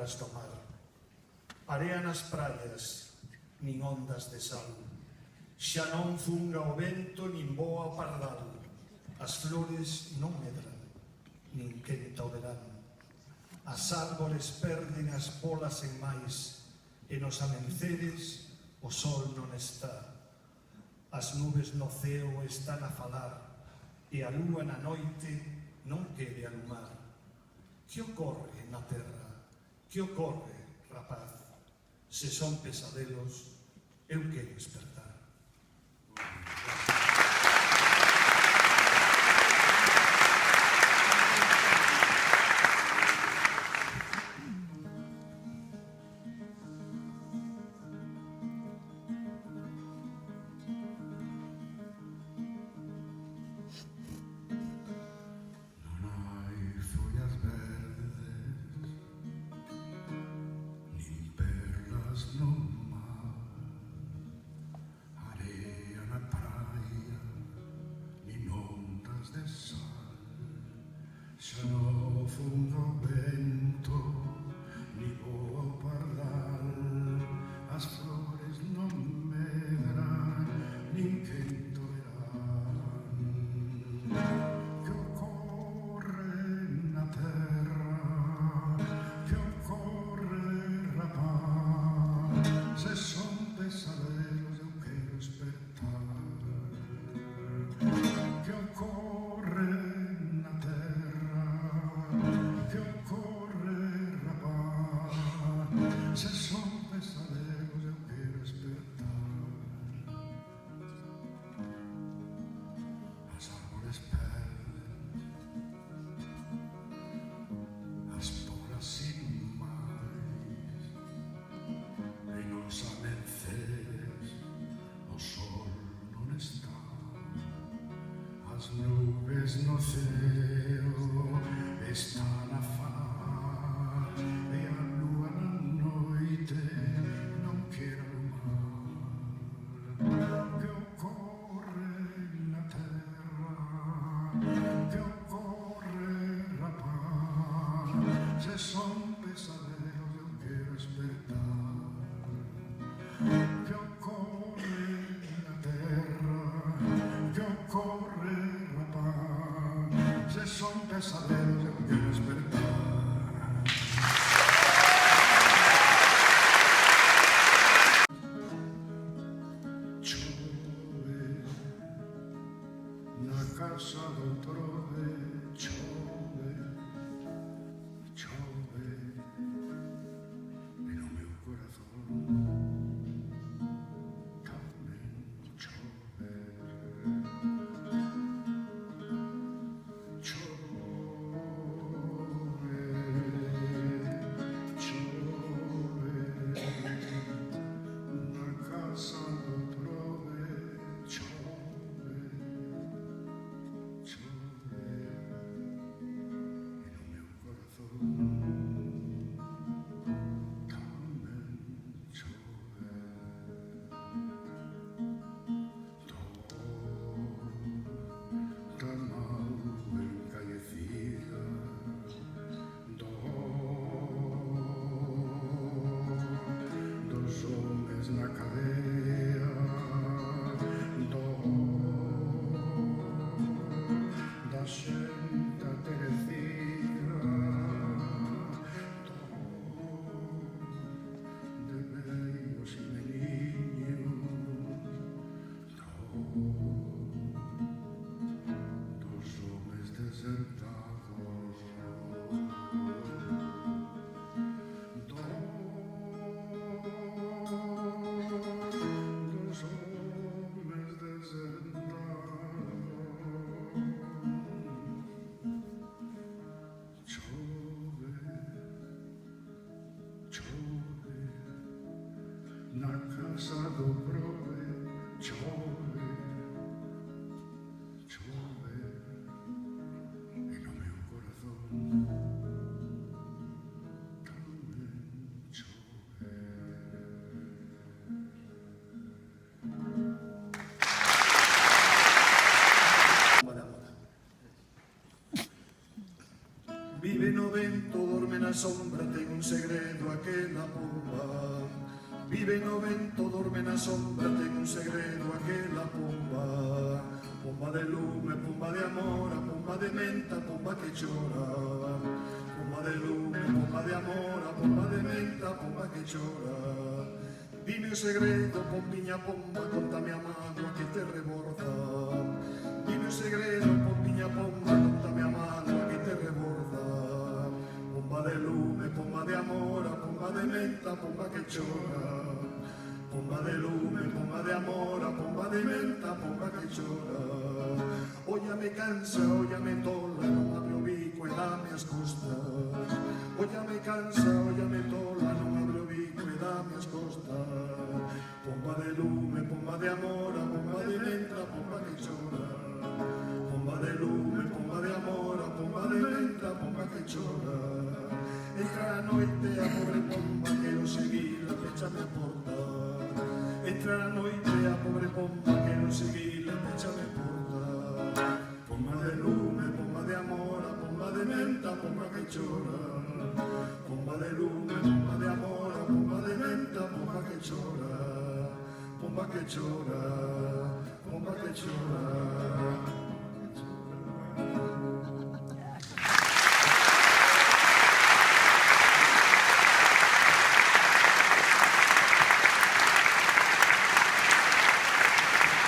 augas do mar. Area nas praias, nin ondas de sal. Xa non zunga o vento, nin voa o pardal. As flores non medran, nin quenta o verán. As árbores perden as polas en máis, e nos amenceres o sol non está. As nubes no ceo están a falar, e a lúa na noite non quere alumar. Que ocorre na terra? Que ocorre, rapaz? Se son pesadelos, eu quero despertar. No ceo están a falar, e a lúa na noite non quere alumar. Que ocorre na terra? Que ocorre, rapaz? Se son pesadelos eu quero despertar. Que ocorre na terra? Que ocorre, rapaz? Se son pesadelos eu quero despertar. Chove na casa do trove, chove, chove, e no meu corazón tamén chove. Na cadea da xenta Teresina, de vellos e meniños, dos homes desertados, na casa do prove, chove, chove, e no meu corazón tamén chove. Vive no vento, dorme na sombra, ten un segredo aquela pomba. Vive no vento, dorme na sombra, ten un segredo aquela pomba. Pomba de lume, pomba de amor, pomba de menta, pomba que chora. Pomba de lume, pomba de amor, pomba de menta, pomba que chora. Dime un segredo, pompiña pomba, contame a mano que te reborda. Dime un segredo, pompiña pomba, contame a mano que te reborda. Pomba de lume, pomba de amor, pomba de menta, pomba que chora. Pomba de lume, pomba de amor, pomba de menta, pomba que chora. Óllame cansa, óllame tola, non abre o bico e dame as costas. Óllame cansa, óllame tola, non abre o bico e dame as costas. Pomba de lume, pomba de amor, pomba de menta, pomba que chora. Pomba de lume, pomba de amor, pomba de menta, pomba que chora. Entra a noite a pobre pomba, quero seguir, pechame a porta. Entra a noite a pobre pomba, quero seguir, pechame a porta. Pomba de lume, pomba de amor, pomba de menta, pomba que chora. Pomba de lume, pomba de amor, pomba de menta, pomba que chora. Pomba que chora, pomba que chora.